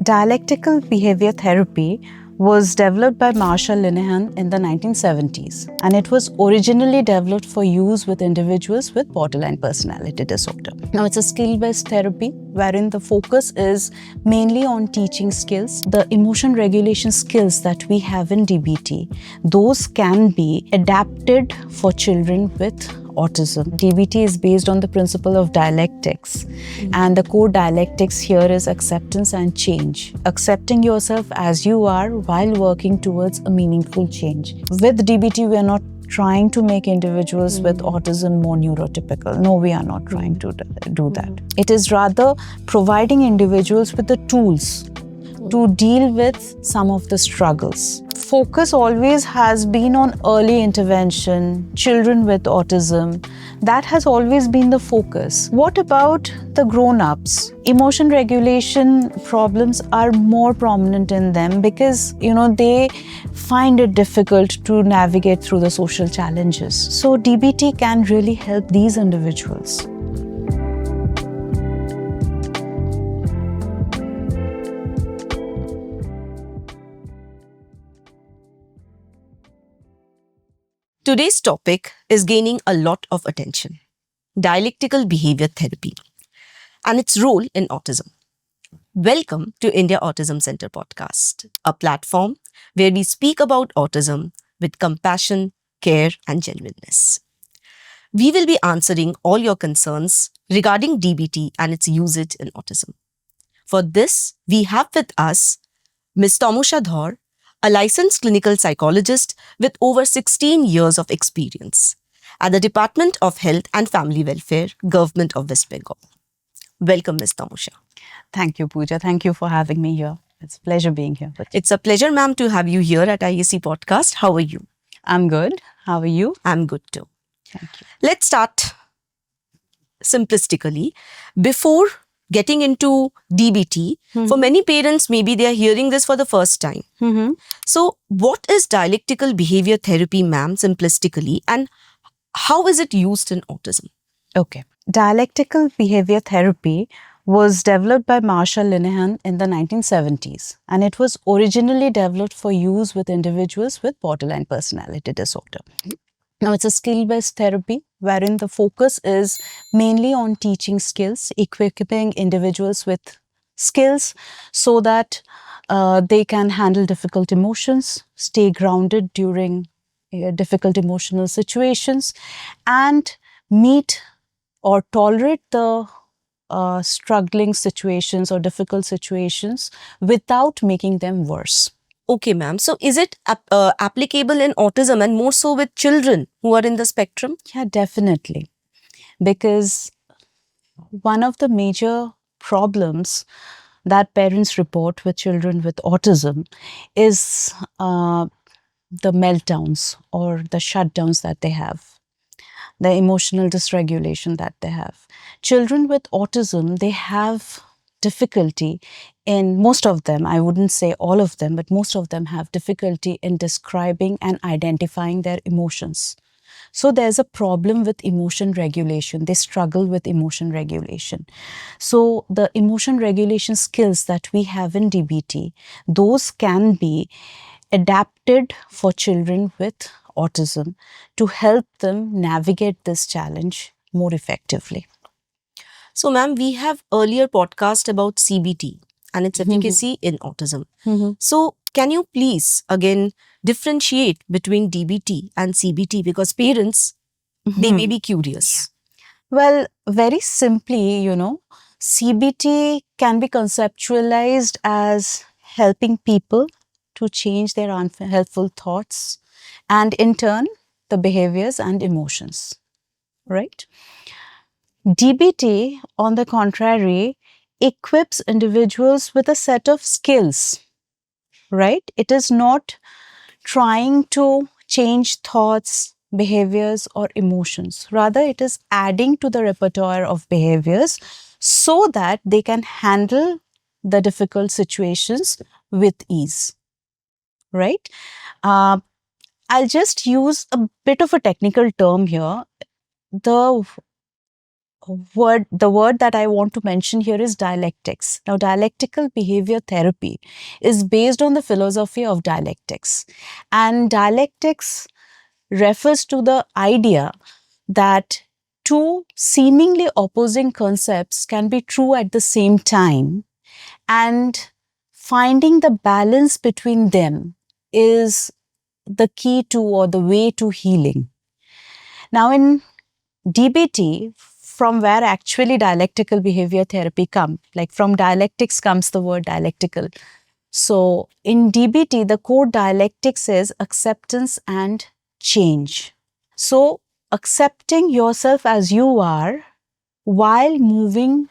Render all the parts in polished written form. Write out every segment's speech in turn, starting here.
Dialectical Behavior Therapy was developed by Marshall Linehan in the 1970s, and it was originally developed for use with individuals with borderline personality disorder. Now, it's a skill-based therapy wherein the focus is mainly on teaching skills. The emotion regulation skills that we have in DBT, those can be adapted for children with autism. DBT is based on the principle of dialectics, and the core dialectics here is acceptance and change. Accepting yourself as you are while working towards a meaningful change. With DBT, we are not trying to make individuals with autism more neurotypical. No, we are not trying to do that. It is rather providing individuals with the tools to deal with some of the struggles. Focus always has been on early intervention, children with autism. That has always been the focus. What about the grown-ups? Emotion regulation problems are more prominent in them because, they find it difficult to navigate through the social challenges. So DBT can really help these individuals. Today's topic is gaining a lot of attention: dialectical behavior therapy and its role in autism. Welcome to India Autism Center podcast, a platform where we speak about autism with compassion, care, and genuineness. We will be answering all your concerns regarding DBT and its usage in autism. For this, we have with us Ms. Tamusha Dhar, a licensed clinical psychologist with over 16 years of experience at the Department of Health and Family Welfare, Government of West Bengal. Welcome, Ms. Tamusha. Thank you, Pooja. Thank you for having me here. It's a pleasure being here. It's a pleasure, ma'am, to have you here at IAC Podcast. How are you? I'm good. How are you? I'm good too. Thank you. Let's start simplistically. Before getting into DBT, for many parents, maybe they are hearing this for the first time. So what is dialectical behavior therapy, ma'am, simplistically, and how is it used in autism? Okay. Dialectical behavior therapy was developed by Marshall Linehan in the 1970s, and it was originally developed for use with individuals with borderline personality disorder. Now, it's a skill-based therapy wherein the focus is mainly on teaching skills, equipping individuals with skills so that they can handle difficult emotions, stay grounded during difficult emotional situations, and meet or tolerate the struggling situations or difficult situations without making them worse. Okay, ma'am. So is it applicable in autism and more so with children who are in the spectrum? Yeah, definitely. Because one of the major problems that parents report with children with autism is the meltdowns or the shutdowns that they have, the emotional dysregulation that they have. Children with autism, they have difficulty in, most of them, I wouldn't say all of them, but most of them have difficulty in describing and identifying their emotions. So there's a problem with emotion regulation. They struggle with emotion regulation. So the emotion regulation skills that we have in DBT, those can be adapted for children with autism to help them navigate this challenge more effectively. So, ma'am, we have earlier podcast about CBT and its efficacy in autism. So, can you please again differentiate between DBT and CBT, because parents, they may be curious. Well, very simply, CBT can be conceptualized as helping people to change their unhelpful thoughts and in turn the behaviors and emotions, right? DBT, on the contrary, equips individuals with a set of skills, right? It is not trying to change thoughts, behaviors, or emotions. Rather, it is adding to the repertoire of behaviors so that they can handle the difficult situations with ease, right? I'll just use a bit of a technical term here. The the word that I want to mention here is dialectics. Now, dialectical behavior therapy is based on the philosophy of dialectics. And dialectics refers to the idea that two seemingly opposing concepts can be true at the same time, and finding the balance between them is the key to or the way to healing. Now, in DBT, from where actually dialectical behavior therapy comes, like from dialectics comes the word dialectical. So in DBT, the core dialectics is acceptance and change. So accepting yourself as you are while moving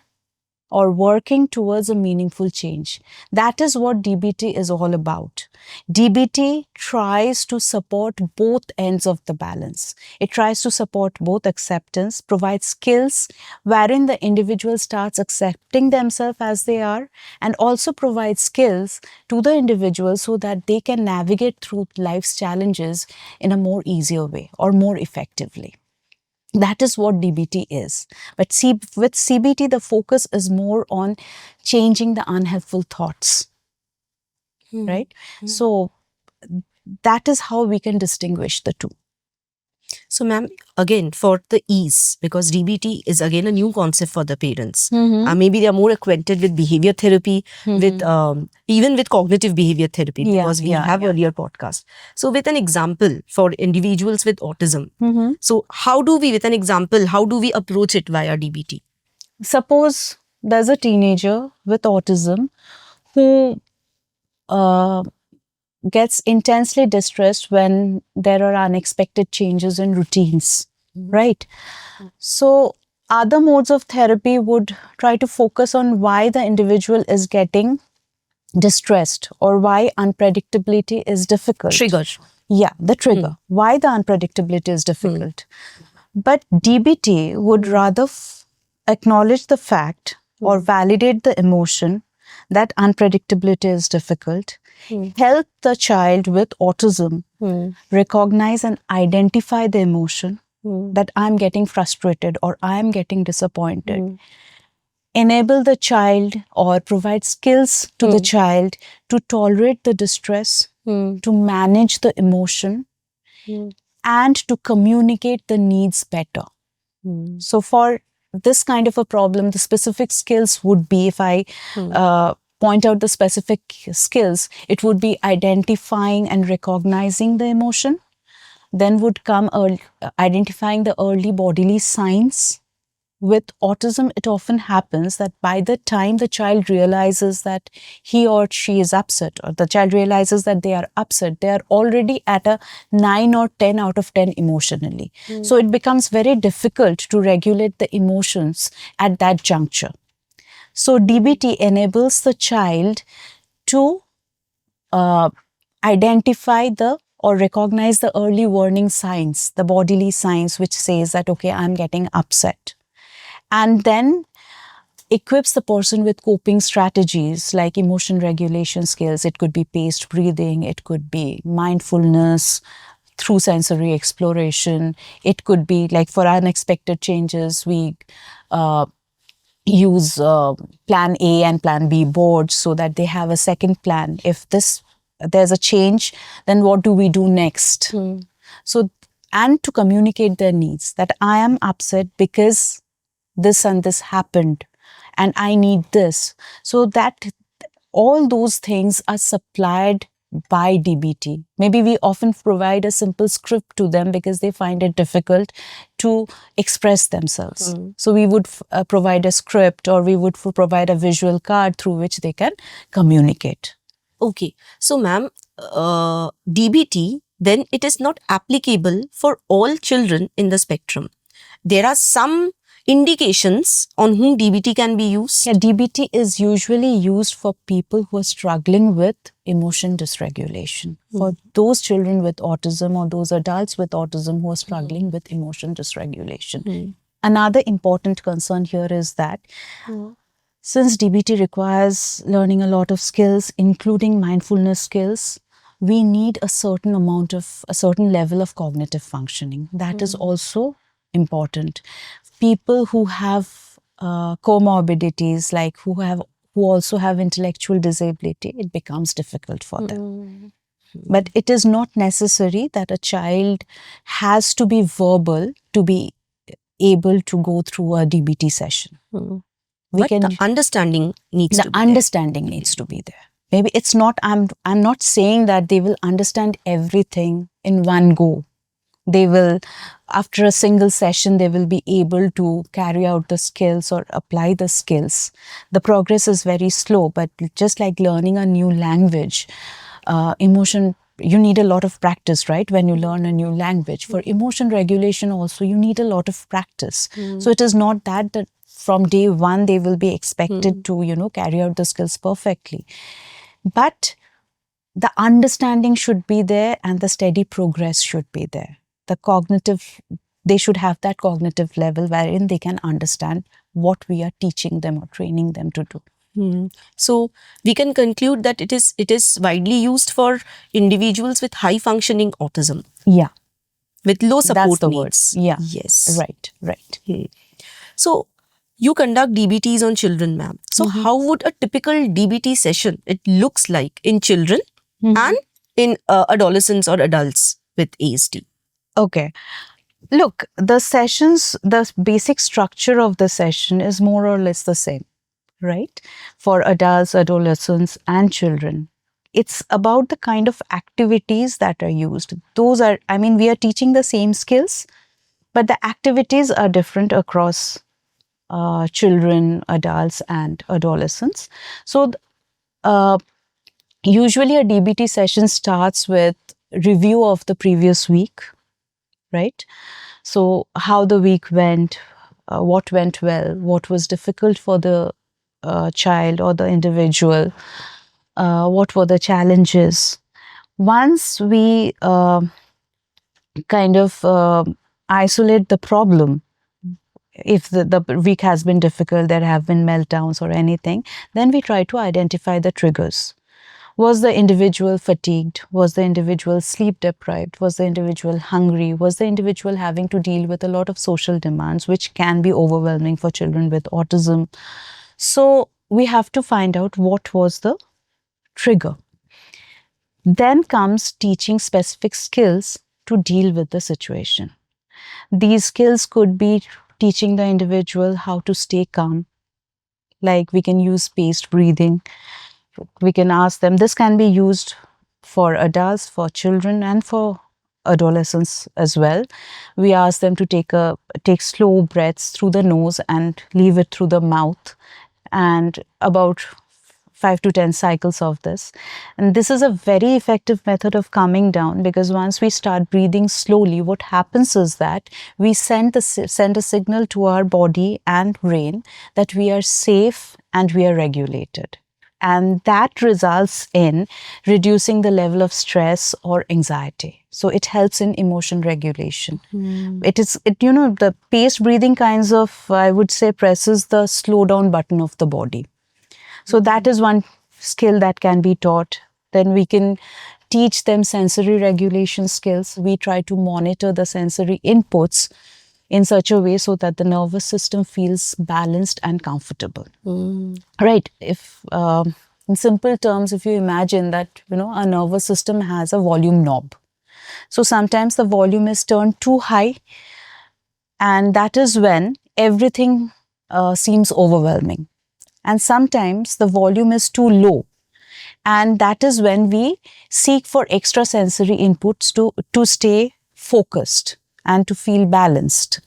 or working towards a meaningful change. That is what DBT is all about. DBT tries to support both ends of the balance. It tries to support both acceptance, provide skills wherein the individual starts accepting themselves as they are, and also provide skills to the individual so that they can navigate through life's challenges in a more easier way or more effectively. That is what DBT is. But with CBT, the focus is more on changing the unhelpful thoughts, right? So that is how we can distinguish the two. So, ma'am, again, for the ease, because DBT is again a new concept for the parents. Maybe they are more acquainted with behavior therapy, with even with cognitive behavior therapy, because we have earlier podcast. So, with an example for individuals with autism, so how do we approach it via DBT? Suppose there's a teenager with autism who gets intensely distressed when there are unexpected changes in routines, right? So other modes of therapy would try to focus on why the individual is getting distressed or why unpredictability is difficult. Trigger. Yeah, the trigger. Why the unpredictability is difficult. But DBT would rather acknowledge the fact or validate the emotion that unpredictability is difficult, help the child with autism recognize and identify the emotion that I'm getting frustrated or I'm getting disappointed, enable the child or provide skills to the child to tolerate the distress, to manage the emotion, and to communicate the needs better. So for this kind of a problem, the specific skills would be, if I point out the specific skills, it would be identifying and recognizing the emotion. Then would come identifying the early bodily signs. With autism, it often happens that by the time the child realizes that he or she is upset, or the child realizes that they are upset, they are already at a 9 or 10 out of 10 emotionally. So it becomes very difficult to regulate the emotions at that juncture. So DBT enables the child to identify or recognize the early warning signs, the bodily signs which says that, okay, I'm getting upset. And then equips the person with coping strategies like emotion regulation skills. It could be paced breathing, it could be mindfulness through sensory exploration. It could be like for unexpected changes, we use plan A and plan B boards so that they have a second plan. If there's a change, then what do we do next? So, and to communicate their needs, that I am upset because this and this happened and I need this. So that all those things are supplied by DBT. Maybe we often provide a simple script to them because they find it difficult to express themselves. So we would provide a script, or we would provide a visual card through which they can communicate. Okay. So, ma'am, DBT, then it is not applicable for all children in the spectrum. There are some indications on whom DBT can be used? Yeah, DBT is usually used for people who are struggling with emotion dysregulation. For those children with autism or those adults with autism who are struggling with emotion dysregulation. Another important concern here is that since DBT requires learning a lot of skills, including mindfulness skills, we need a certain level of cognitive functioning. That is also important. people who have comorbidities, like who also have intellectual disability, it becomes difficult for them. But it is not necessary that a child has to be verbal to be able to go through a DBT session. But the understanding needs to be understanding needs to be there. Maybe it's not, I'm not saying that they will understand everything in one go. They will, after a single session, they will be able to carry out the skills or apply the skills. The progress is very slow, but just like learning a new language, emotion, you need a lot of practice, right? When you learn a new language. For emotion regulation also, you need a lot of practice. So it is not that from day one, they will be expected to, carry out the skills perfectly. But the understanding should be there and the steady progress should be there. They should have that cognitive level wherein they can understand what we are teaching them or training them to do. So we can conclude that it is widely used for individuals with high functioning autism. Yeah. With low support That's the needs. word. Yeah. Yes. Right. So you conduct DBTs on children, ma'am. So how would a typical DBT session it looks like in children and in adolescents or adults with ASD? Okay. Look, the basic structure of the session is more or less the same, right? For adults, adolescents, and children. It's about the kind of activities that are used. We are teaching the same skills, but the activities are different across children, adults, and adolescents. So, usually a DBT session starts with review of the previous week, right? So how the week went, what went well, what was difficult for the child or the individual, what were the challenges. Once we isolate the problem, if the week has been difficult, there have been meltdowns or anything, then we try to identify the triggers. Was the individual fatigued? Was the individual sleep deprived? Was the individual hungry? Was the individual having to deal with a lot of social demands, which can be overwhelming for children with autism? So we have to find out what was the trigger. Then comes teaching specific skills to deal with the situation. These skills could be teaching the individual how to stay calm, like we can use spaced breathing. We can ask them, this can be used for adults, for children, and for adolescents as well. We ask them to take slow breaths through the nose and leave it through the mouth, and about 5 to 10 cycles of this. And this is a very effective method of calming down, because once we start breathing slowly, what happens is that we send a signal to our body and brain that we are safe and we are regulated. And that results in reducing the level of stress or anxiety. So it helps in emotion regulation. The paced breathing kinds of, I would say, presses the slow down button of the body. So that is one skill that can be taught. Then we can teach them sensory regulation skills. We try to monitor the sensory inputs in such a way so that the nervous system feels balanced and comfortable. Right. If in simple terms, if you imagine that, a nervous system has a volume knob. So sometimes the volume is turned too high, and that is when everything seems overwhelming. And sometimes the volume is too low, and that is when we seek for extrasensory inputs to stay focused and to feel balanced.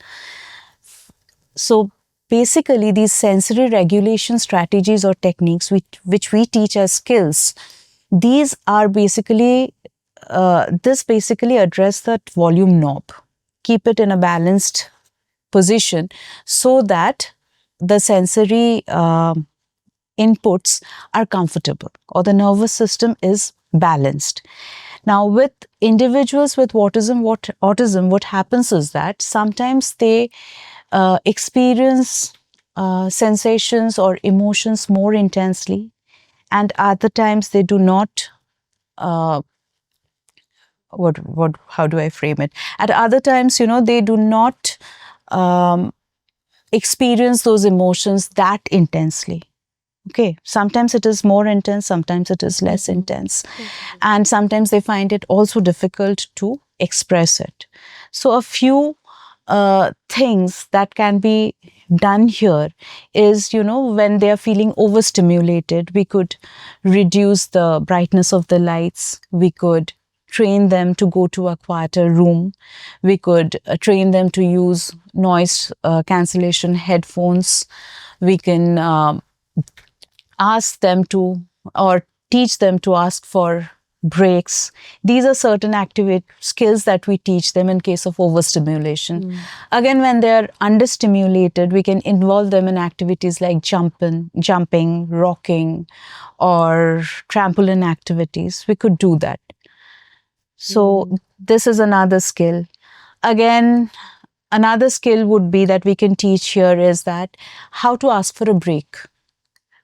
So basically, these sensory regulation strategies or techniques which we teach as skills, these are basically address that volume knob, keep it in a balanced position so that the sensory inputs are comfortable or the nervous system is balanced. Now, with individuals with autism, what happens is that sometimes they experience sensations or emotions more intensely, and other times they do not. How do I frame it? At other times, they do not experience those emotions that intensely. Okay, sometimes it is more intense, sometimes it is less intense, and sometimes they find it also difficult to express it. So a few things that can be done here is, when they are feeling overstimulated, we could reduce the brightness of the lights. We could train them to go to a quieter room. We could train them to use noise cancellation headphones. We can ask them to, or teach them to ask for breaks. These are certain skills that we teach them in case of overstimulation. Again, when they are understimulated, we can involve them in activities like jumping, rocking, or trampoline activities. We could do that. So this is another skill. Again, another skill would be that we can teach here is that how to ask for a break.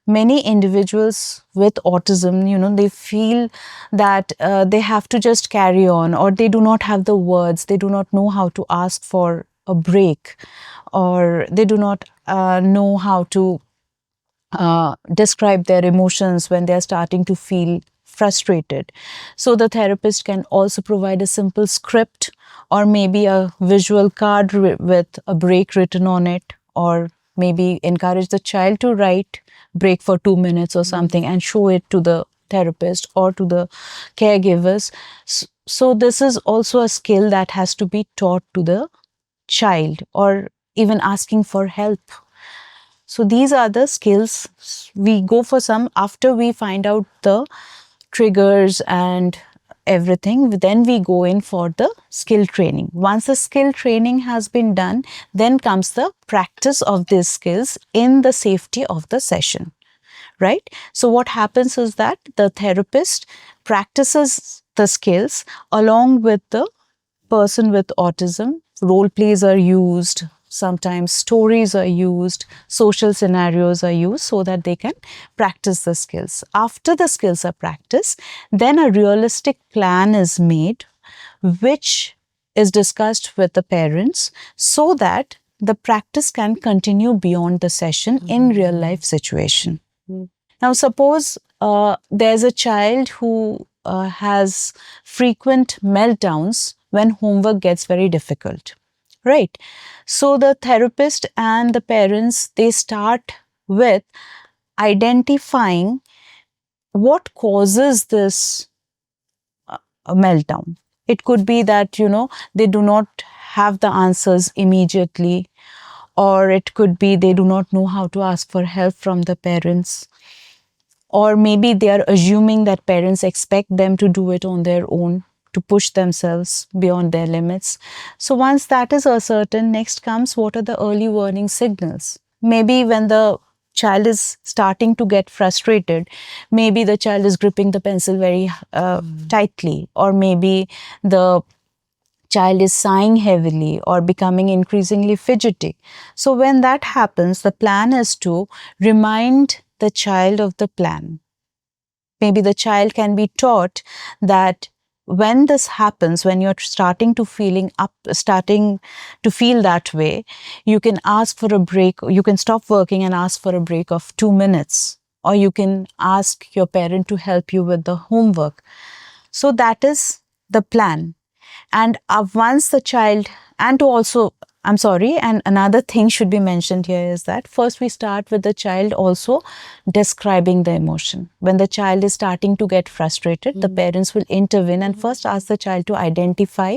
Many individuals with autism, they feel that they have to just carry on, or they do not have the words, they do not know how to ask for a break, or they do not know how to describe their emotions when they are starting to feel frustrated. So the therapist can also provide a simple script, or maybe a visual card with a break written on it, or maybe encourage the child to write break for 2 minutes or something and show it to the therapist or to the caregivers. So this is also a skill that has to be taught to the child, or even asking for help. So these are the skills. We go for some after we find out the triggers and everything. Then we go in for the skill training. Once the skill training has been done, then comes the practice of these skills in the safety of the session. Right? So what happens is that the therapist practices the skills along with the person with autism. Role plays are used, sometimes stories are used, social scenarios are used so that they can practice the skills. After the skills are practiced, then a realistic plan is made, which is discussed with the parents so that the practice can continue beyond the session in real life situation. Now, suppose there's a child who has frequent meltdowns when homework gets very difficult, right? So the therapist and the parents, they start with identifying what causes this meltdown. It could be that, they do not have the answers immediately, or it could be they do not know how to ask for help from the parents. Or maybe they are assuming that parents expect them to do it on their own, to push themselves beyond their limits. So once that is ascertained, next comes what are the early warning signals. Maybe when the child is starting to get frustrated, maybe the child is gripping the pencil very tightly, or maybe the child is sighing heavily or becoming increasingly fidgety. So when that happens, the plan is to remind the child of the plan. Maybe the child can be taught that when this happens, when you're starting to feel that way, you can ask for a break. You can stop working and ask for a break of 2 minutes, or you can ask your parent to help you with the homework. So that is the plan. And once the child, and to also, and another thing should be mentioned here is that first we start with the child also describing the emotion. When the child is starting to get frustrated, the parents will intervene and first ask the child to identify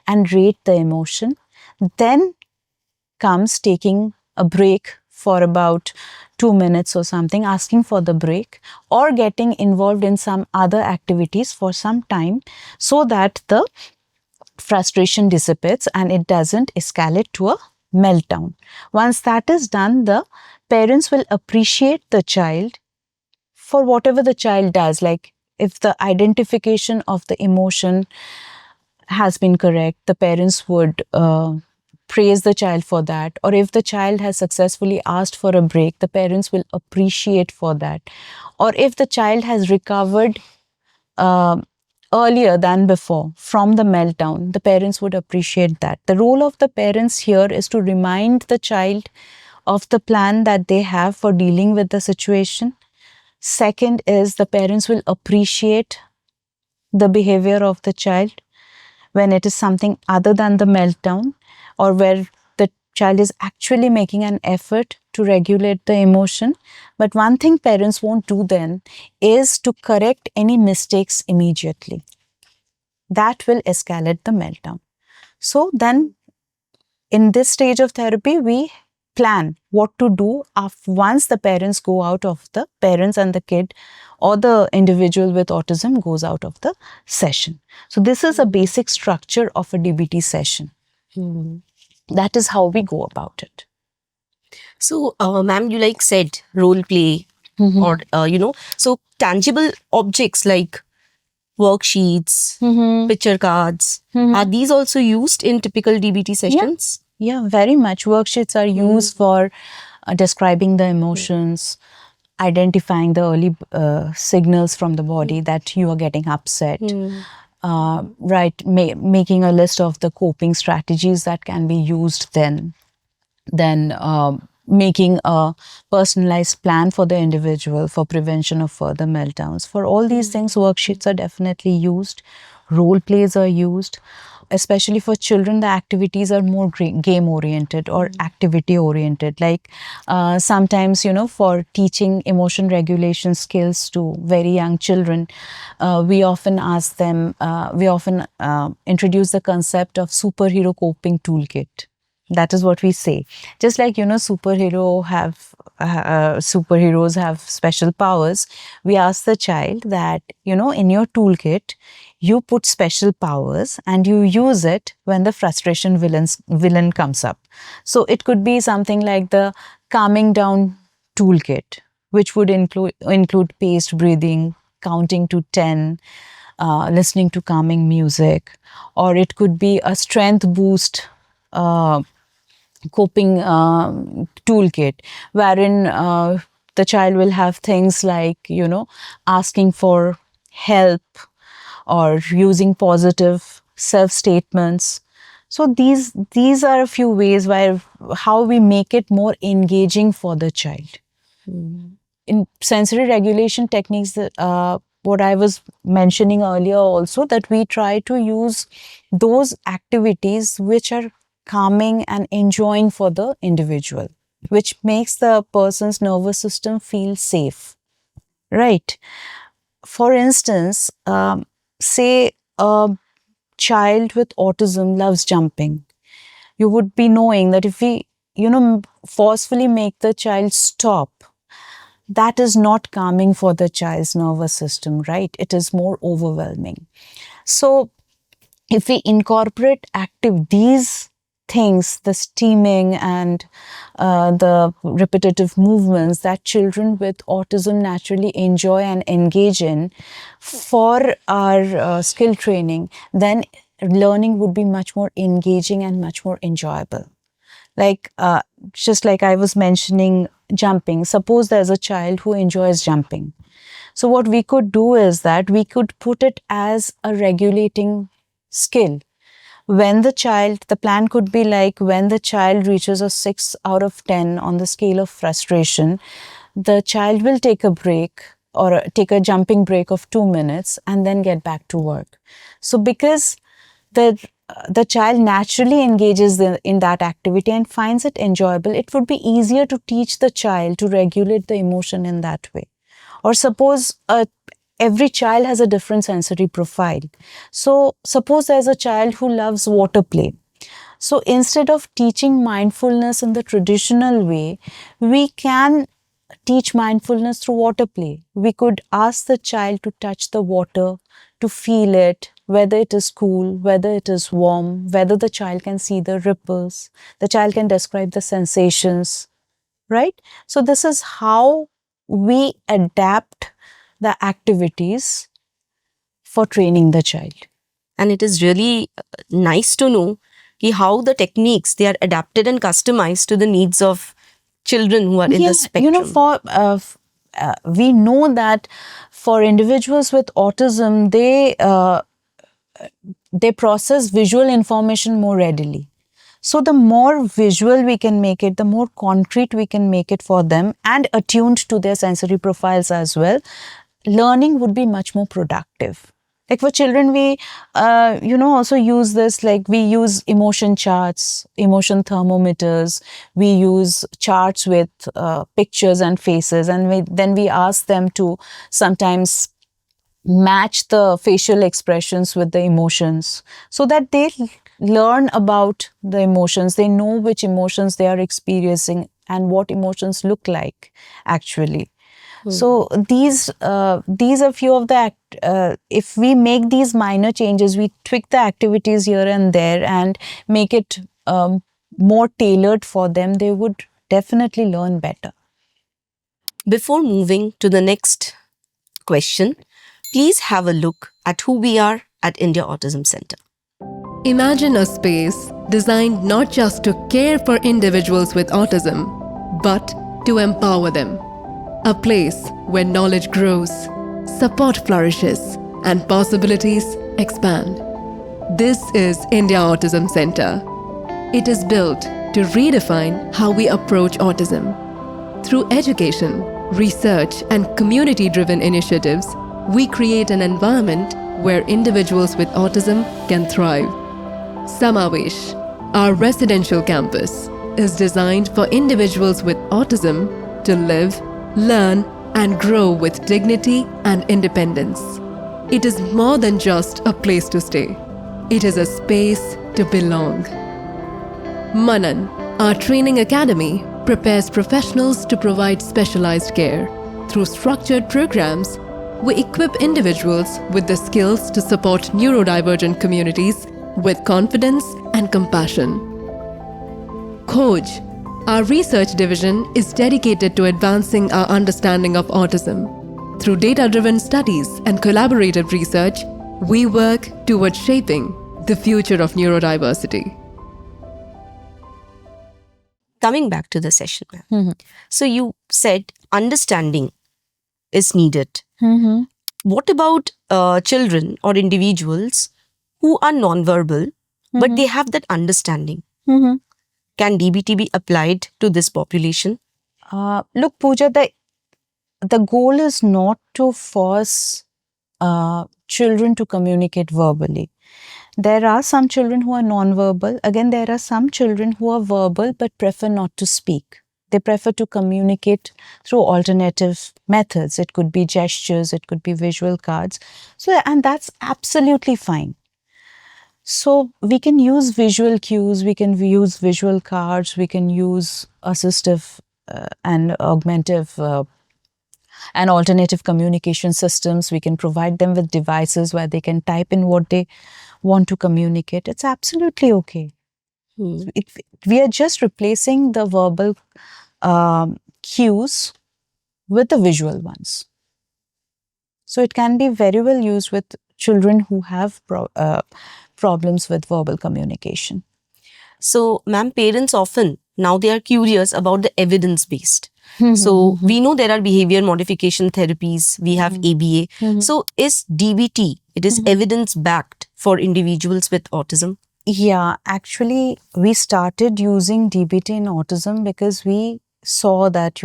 and rate the emotion. Then comes taking a break for about 2 minutes or something, asking for the break, or getting involved in some other activities for some time so that the frustration dissipates and it doesn't escalate to a meltdown. Once that is done, the parents will appreciate the child for whatever the child does. Like if the identification of the emotion has been correct, the parents would praise the child for that. Or if the child has successfully asked for a break, the parents will appreciate for that. Or if the child has recovered earlier than before from the meltdown, the parents would appreciate that. The role of the parents here is to remind the child of the plan that they have for dealing with the situation. Second is the parents will appreciate the behavior of the child when it is something other than the meltdown, or where the child is actually making an effort to regulate the emotion. But one thing parents won't do then is to correct any mistakes immediately. That will escalate the meltdown. So then in this stage of therapy, we plan what to do once the parents go out of the parents and the kid or the individual with autism goes out of the session. So this is a basic structure of a DBT session. That is how we go about it. So, ma'am, you like said role play or, so tangible objects like worksheets, picture cards, are these also used in typical DBT sessions? Yeah, very much. Worksheets are used for describing the emotions, identifying the early signals from the body that you are getting upset. Making a list of the coping strategies that can be used then making a personalized plan for the individual for prevention of further meltdowns. For all these things, worksheets are definitely used. Role plays are used. Especially for children, the activities are more game oriented or activity oriented. Like sometimes, for teaching emotion regulation skills to very young children, we often ask them, we often introduce the concept of superhero coping toolkit. That is what we say. Just like, superheroes have special powers. We ask the child that, in your toolkit, you put special powers and you use it when the frustration villain comes up. So it could be something like the calming down toolkit, which would include paced breathing, counting to 10, listening to calming music, or it could be a strength boost coping toolkit, wherein the child will have things like, asking for help or using positive self-statements. So these are a few ways how we make it more engaging for the child. In sensory regulation techniques, what I was mentioning earlier also, that we try to use those activities which are calming and enjoying for the individual, which makes the person's nervous system feel safe, right? For instance, say a child with autism loves jumping. You would be knowing that if we, forcefully make the child stop, that is not calming for the child's nervous system, right? It is more overwhelming. So if we incorporate these things, the steaming and the repetitive movements that children with autism naturally enjoy and engage in for our skill training, then learning would be much more engaging and much more enjoyable. Like, just like I was mentioning jumping, suppose there's a child who enjoys jumping. So what we could do is that we could put it as a regulating skill. When the plan could be like, when the child reaches a 6 out of 10 on the scale of frustration, the child will take a break or take a jumping break of 2 minutes and then get back to work. So because the child naturally engages in that activity and finds it enjoyable, it would be easier to teach the child to regulate the emotion in that way. Or suppose every child has a different sensory profile. So suppose there's a child who loves water play. So instead of teaching mindfulness in the traditional way, we can teach mindfulness through water play. We could ask the child to touch the water, to feel it, whether it is cool, whether it is warm, whether the child can see the ripples, the child can describe the sensations, right? So this is how we adapt the activities for training the child. And it is really nice to know how the techniques, they are adapted and customized to the needs of children who are in the spectrum. We know that for individuals with autism, they process visual information more readily. So the more visual we can make it, the more concrete we can make it for them and attuned to their sensory profiles as well, learning would be much more productive. Like for children, we, also use this, like we use emotion charts, emotion thermometers. We use charts with pictures and faces. And then we ask them to sometimes match the facial expressions with the emotions so that they learn about the emotions. They know which emotions they are experiencing and what emotions look like actually. So these are few of the if we make these minor changes, we tweak the activities here and there and make it more tailored for them, they would definitely learn better. Before moving to the next question, please have a look at who we are at India Autism Center. Imagine a space designed not just to care for individuals with autism, but to empower them. A place where knowledge grows, support flourishes, and possibilities expand. This is India Autism Center. It is built to redefine how we approach autism. Through education, research, and community-driven initiatives, we create an environment where individuals with autism can thrive. Samavesh, our residential campus, is designed for individuals with autism to live, learn, and grow with dignity and independence. It is more than just a place to stay. It is a space to belong. Manan, our training academy, prepares professionals to provide specialized care. Through structured programs, we equip individuals with the skills to support neurodivergent communities with confidence and compassion. Khoj, our research division, is dedicated to advancing our understanding of autism. Through data-driven studies and collaborative research, we work towards shaping the future of neurodiversity. Coming back to the session, ma'am. So you said understanding is needed. What about children or individuals who are non-verbal, but they have that understanding? Can DBT be applied to this population? Look, Pooja, the goal is not to force children to communicate verbally. There are some children who are non-verbal. Again, there are some children who are verbal but prefer not to speak. They prefer to communicate through alternative methods. It could be gestures, it could be visual cards. And that's absolutely fine. So we can use visual cues, we can use visual cards, we can use assistive and augmentative and alternative communication systems. We can provide them with devices where they can type in what they want to communicate. It's absolutely okay. We are just replacing the verbal cues with the visual ones. So it can be very well used with children who have problems with verbal communication. So, ma'am, parents often, now they are curious about the evidence-based. So, we know there are behavior modification therapies, we have ABA. So, is DBT, it is evidence-backed for individuals with autism? Yeah, actually, we started using DBT in autism because we saw that,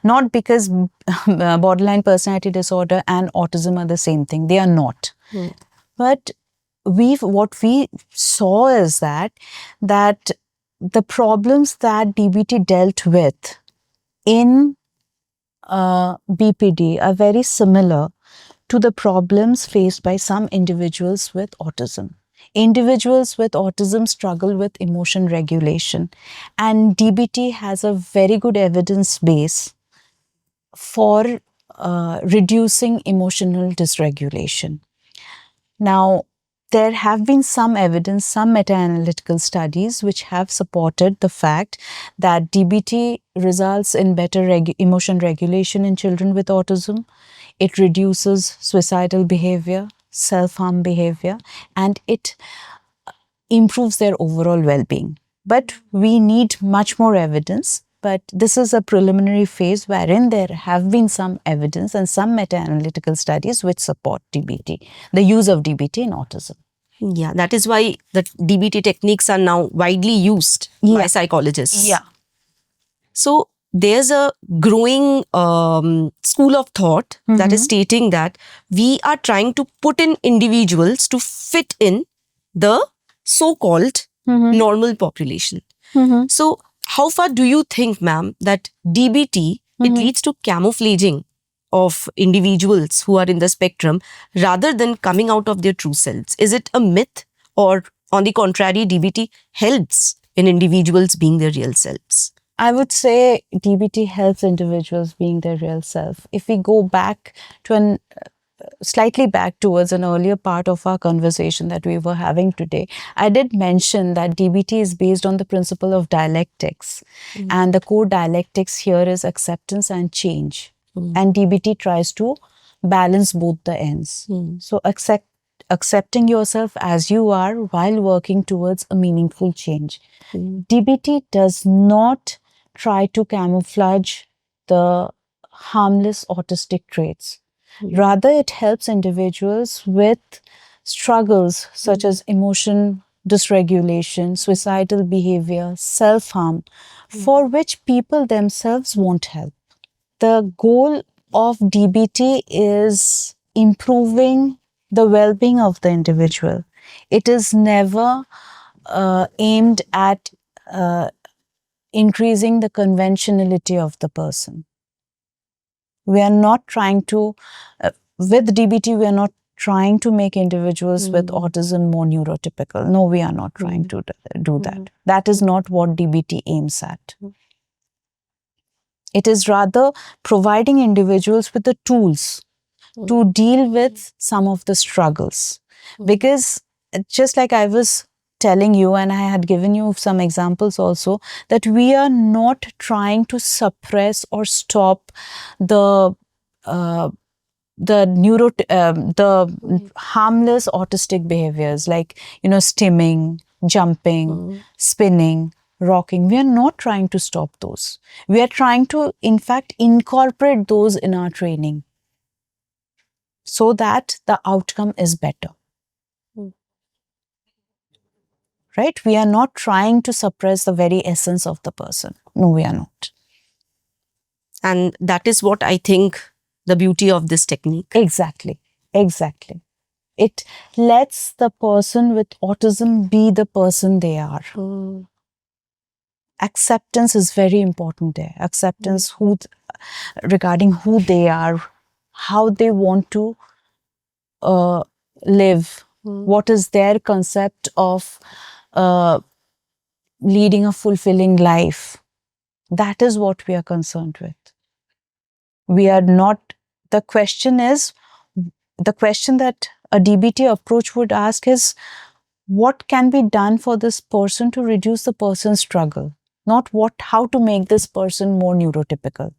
not because borderline personality disorder and autism are the same thing. They are not. But what we saw is that the problems that DBT dealt with in BPD are very similar to the problems faced by some individuals with autism. Individuals with autism struggle with emotion regulation, and DBT has a very good evidence base for reducing emotional dysregulation. Now, there have been some evidence, some meta-analytical studies which have supported the fact that DBT results in better emotion regulation in children with autism. It reduces suicidal behavior, self-harm behavior, and it improves their overall well-being. But we need much more evidence. But this is a preliminary phase wherein there have been some evidence and some meta-analytical studies which support DBT, the use of DBT in autism. Yeah, that is why the DBT techniques are now widely used by Yeah. psychologists. Yeah. So there's a growing school of thought that is stating that we are trying to put in individuals to fit in the so-called normal population. So how far do you think, ma'am, that DBT, it leads to camouflaging of individuals who are in the spectrum rather than coming out of their true selves? Is it a myth, or on the contrary, DBT helps in individuals being their real selves? I would say DBT helps individuals being their real self. If we go back to slightly back towards an earlier part of our conversation that we were having today, I did mention that DBT is based on the principle of dialectics. And the core dialectics here is acceptance and change. And DBT tries to balance both the ends. So accepting yourself as you are while working towards a meaningful change. DBT does not try to camouflage the harmless autistic traits. Rather, it helps individuals with struggles such as emotion dysregulation, suicidal behavior, self-harm, for which people themselves won't help. The goal of DBT is improving the well-being of the individual. It is never aimed at increasing the conventionality of the person. We are not trying to, with DBT, we are not trying to make individuals with autism more neurotypical. No, we are not trying to do that. That is not what DBT aims at. It is rather providing individuals with the tools to deal with some of the struggles. Because just like I was telling you, and I had given you some examples also, that we are not trying to suppress or stop the harmless autistic behaviors like, stimming, jumping, spinning, rocking. We are not trying to stop those. We are trying to, in fact, incorporate those in our training so that the outcome is better. Right? We are not trying to suppress the very essence of the person. No, we are not. And that is what I think the beauty of this technique. Exactly. Exactly. It lets the person with autism be the person they are. Acceptance is very important there. Acceptance regarding who they are, how they want to live, what is their concept of leading a fulfilling life. That is what we are concerned with. We are not, the question that a DBT approach would ask is, what can be done for this person to reduce the person's struggle? Not how to make this person more neurotypical.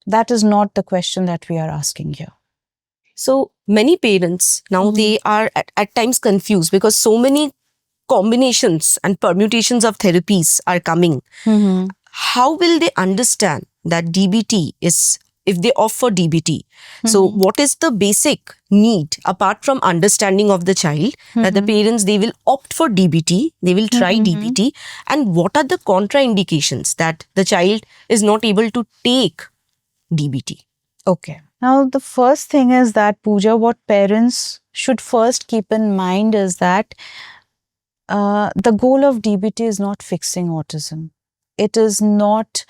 That is not the question that we are asking here. So many parents now they are at times confused because so many combinations and permutations of therapies are coming. How will they understand that DBT is, if they offer DBT? So what is the basic need apart from understanding of the child that the parents, they will opt for DBT, they will try DBT, and what are the contraindications that the child is not able to take DBT? Okay. Now, the first thing is that, Pooja, what parents should first keep in mind is that the goal of DBT is not fixing autism. It is not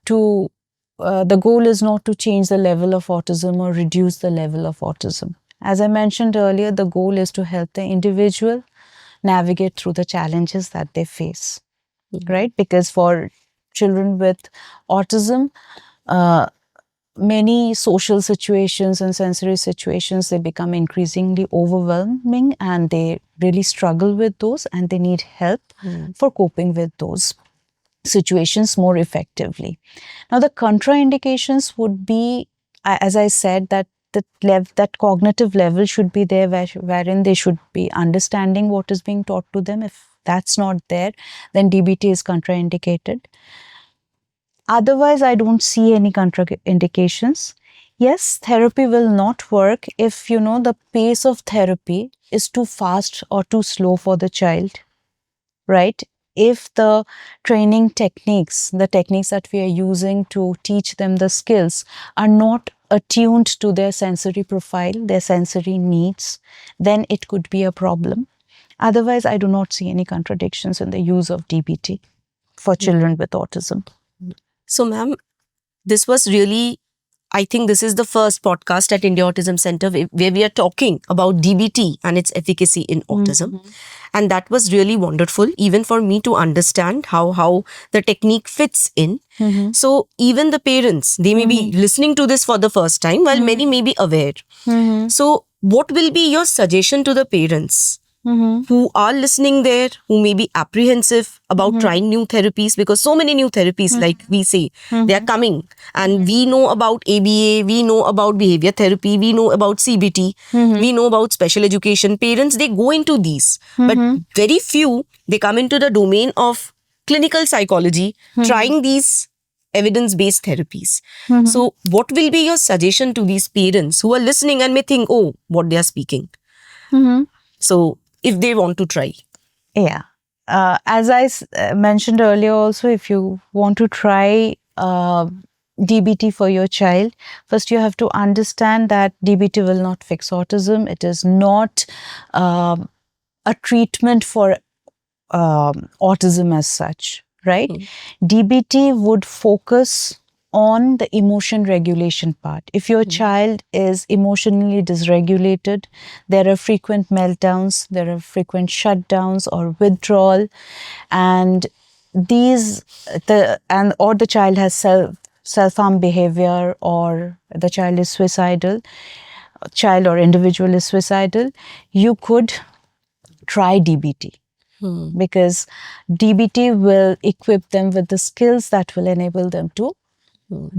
to, the goal is not to change the level of autism or reduce the level of autism. As I mentioned earlier, the goal is to help the individual navigate through the challenges that they face, right? Because for children with autism, many social situations and sensory situations, they become increasingly overwhelming and they really struggle with those and they need help for coping with those situations more effectively. Now, the contraindications would be, as I said, that that cognitive level should be there wherein they should be understanding what is being taught to them. If that's not there, then DBT is contraindicated. Otherwise, I don't see any contraindications. Yes, therapy will not work if, the pace of therapy is too fast or too slow for the child, right? If the training techniques, the techniques that we are using to teach them the skills, are not attuned to their sensory profile, their sensory needs, then it could be a problem. Otherwise, I do not see any contradictions in the use of DBT for children with autism. So, ma'am, this was really, I think this is the first podcast at India Autism Center where we are talking about DBT and its efficacy in autism. And that was really wonderful, even for me to understand how the technique fits in. So even the parents, they may be listening to this for the first time, while many may be aware. So what will be your suggestion to the parents who are listening there, who may be apprehensive about trying new therapies? Because so many new therapies, like we say, they are coming, and we know about ABA, we know about behavior therapy, we know about CBT, we know about special education. Parents, they go into these, but very few, they come into the domain of clinical psychology, trying these evidence-based therapies. So what will be your suggestion to these parents who are listening and may think, oh, what they are speaking? So if they want to try. Yeah. As I mentioned earlier also, if you want to try DBT for your child, first you have to understand that DBT will not fix autism. It is not a treatment for autism as such, right? DBT would focus on the emotion regulation part. If your child is emotionally dysregulated, there are frequent meltdowns, there are frequent shutdowns or withdrawal, and or the child has self-harm behavior, or the child is suicidal, child or individual is suicidal, you could try DBT. Because DBT will equip them with the skills that will enable them to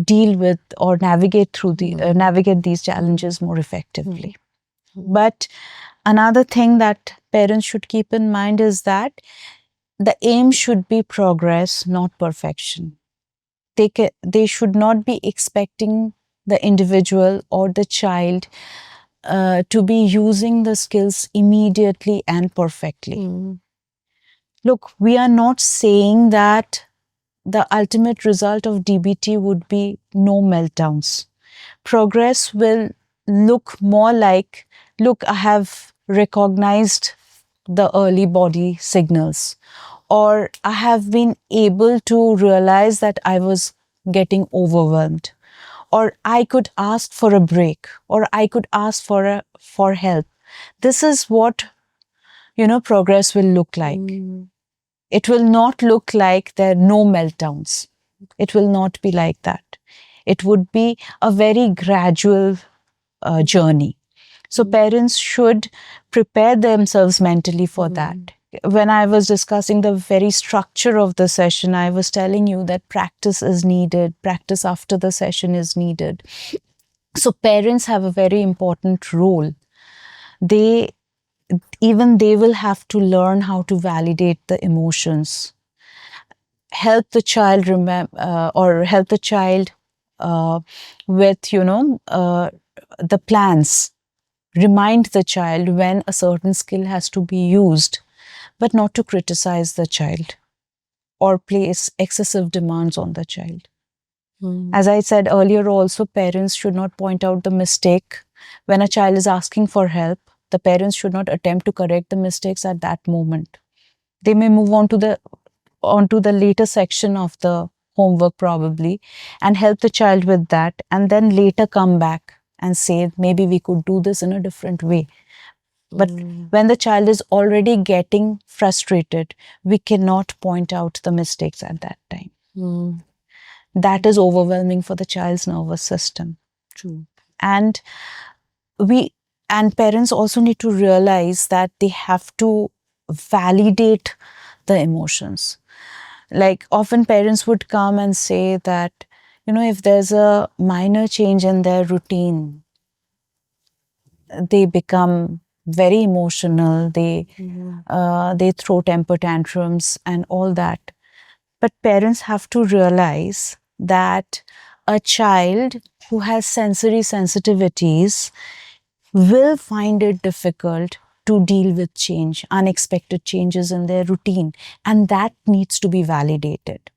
deal with or navigate through navigate these challenges more effectively. But another thing that parents should keep in mind is that the aim should be progress, not perfection. They should not be expecting the individual or the child to be using the skills immediately and perfectly. Look, we are not saying that the ultimate result of DBT would be no meltdowns. Progress will look more like, look, I have recognized the early body signals, or I have been able to realize that I was getting overwhelmed, or I could ask for a break, or I could ask for help. This is what, progress will look like. It will not look like there are no meltdowns. It will not be like that. It would be a very gradual journey. So parents should prepare themselves mentally for that. When I was discussing the very structure of the session, I was telling you that practice is needed. Practice after the session is needed. So parents have a very important role. They will have to learn how to validate the emotions, help the child with the plans, remind the child when a certain skill has to be used, but not to criticize the child or place excessive demands on the child. As I said earlier also, parents should not point out the mistake when a child is asking for help. The parents should not attempt to correct the mistakes at that moment. They may move on to the later section of the homework probably and help the child with that, and then later come back and say, maybe we could do this in a different way. But when the child is already getting frustrated, we cannot point out the mistakes at that time. That is overwhelming for the child's nervous system. True. And parents also need to realize that they have to validate the emotions. Like often parents would come and say that, if there's a minor change in their routine, they become very emotional, they throw temper tantrums and all that. But parents have to realize that a child who has sensory sensitivities will find it difficult to deal with change, unexpected changes in their routine, and that needs to be validated.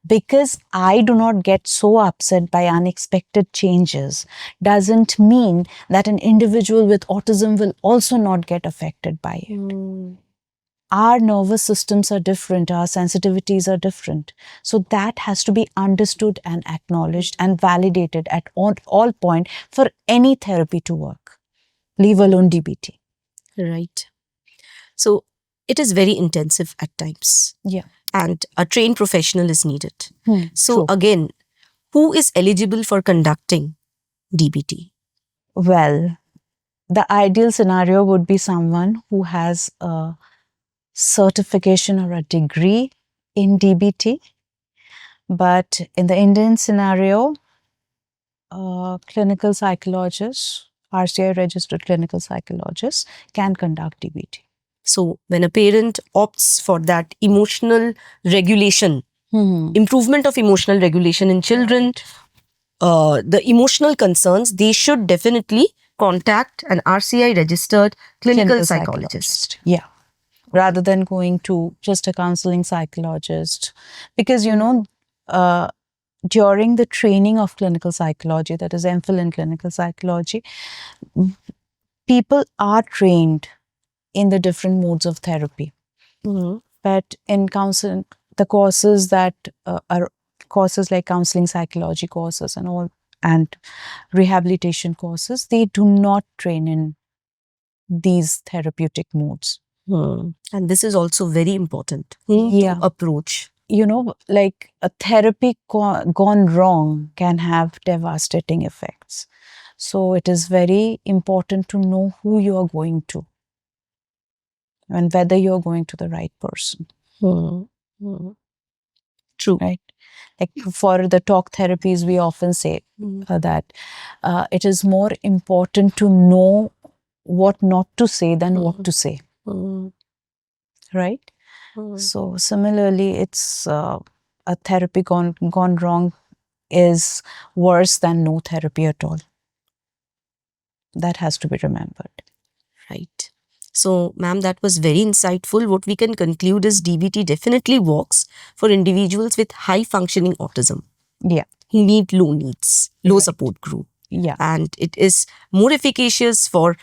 Because I do not get so upset by unexpected changes doesn't mean that an individual with autism will also not get affected by it. Our nervous systems are different, our sensitivities are different. So that has to be understood and acknowledged and validated at all point for any therapy to work, leave alone DBT. Right. So it is very intensive at times. Yeah. And a trained professional is needed. So True. again, who is eligible for conducting DBT? Well, the ideal scenario would be someone who has a certification or a degree in DBT. But in the Indian scenario, clinical psychologists, RCI registered clinical psychologists can conduct DBT. So when a parent opts for that emotional regulation, improvement of emotional regulation in children, the emotional concerns, they should definitely contact an RCI registered clinical psychologist. Yeah. Rather than going to just a counseling psychologist. Because, during the training of clinical psychology, that is MPhil in clinical psychology, people are trained in the different modes of therapy. But in counseling, the courses that are courses like counseling psychology courses and all, and rehabilitation courses, they do not train in these therapeutic modes. And this is also very important. Whom to approach. Like a therapy gone wrong can have devastating effects. So it is very important to know who you are going to and whether you are going to the right person. True. Right? Like for the talk therapies, we often say that it is more important to know what not to say than what to say. Right? So similarly, it's a therapy gone wrong is worse than no therapy at all. That has to be remembered. Right. So, ma'am, that was very insightful. What we can conclude is DBT definitely works for individuals with high functioning autism. Yeah. Who need low needs, low support group. Yeah. And it is more efficacious for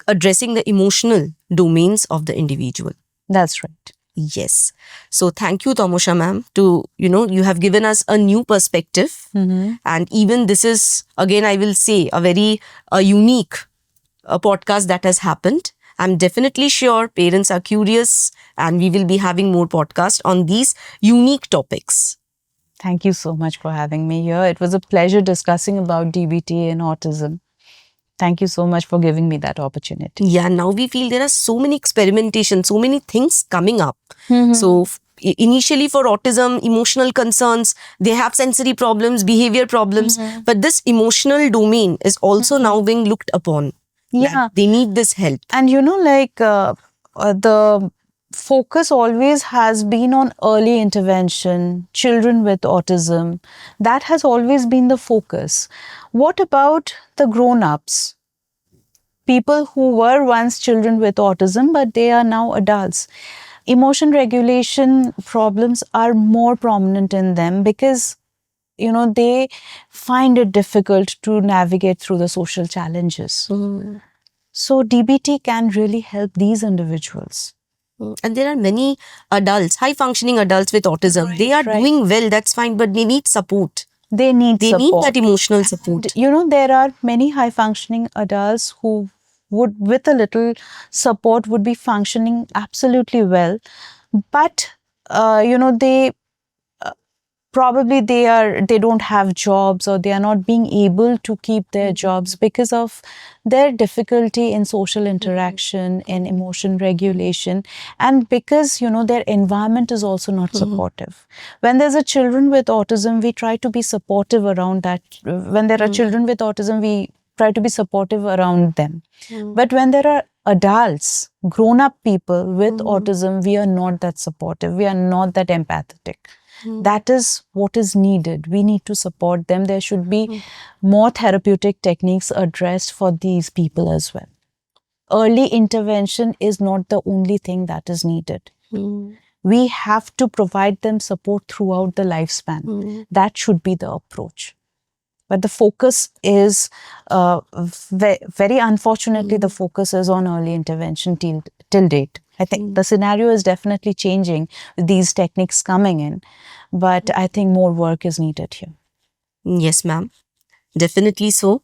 addressing the emotional domains of the individual. That's right. Yes. So thank you, Tamosha ma'am, you have given us a new perspective. And even this is, again, I will say, a very unique podcast that has happened. I'm definitely sure parents are curious and we will be having more podcasts on these unique topics. Thank you so much for having me here. It was a pleasure discussing about DBT and autism. Thank you so much for giving me that opportunity. Yeah, now we feel there are so many experimentations, so many things coming up. So initially for autism, emotional concerns, they have sensory problems, behavior problems, but this emotional domain is also now being looked upon. Yeah. They need this help. And the focus always has been on early intervention, children with autism. That has always been the focus. What about the grown-ups? People who were once children with autism, but they are now adults. Emotion regulation problems are more prominent in them because, they find it difficult to navigate through the social challenges. So DBT can really help these individuals. And there are many adults, high-functioning adults with autism. They are doing well, that's fine, but they need support. They need that emotional support. There are many high-functioning adults who would, with a little support, would be functioning absolutely well. But, they probably they don't have jobs, or they are not being able to keep their jobs because of their difficulty in social interaction, in emotion regulation, and because their environment is also not supportive. When there's a children with autism, we try to be supportive around that. When there are children with autism, we try to be supportive around them. But when there are adults, grown-up people with autism, we are not that supportive. We are not that empathetic. That is what is needed. We need to support them. There should be more therapeutic techniques addressed for these people as well. Early intervention is not the only thing that is needed. We have to provide them support throughout the lifespan. That should be the approach. But the focus is, very unfortunately, the focus is on early intervention till date. I think the scenario is definitely changing with these techniques coming in, but I think more work is needed here. Yes, ma'am. Definitely so.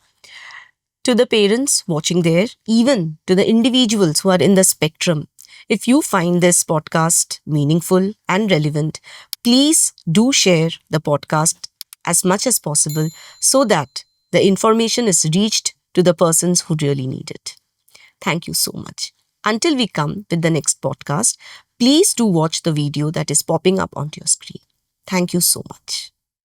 To the parents watching there, even to the individuals who are in the spectrum, if you find this podcast meaningful and relevant, please do share the podcast as much as possible so that the information is reached to the persons who really need it. Thank you so much. Until we come with the next podcast, please do watch the video that is popping up onto your screen. Thank you so much.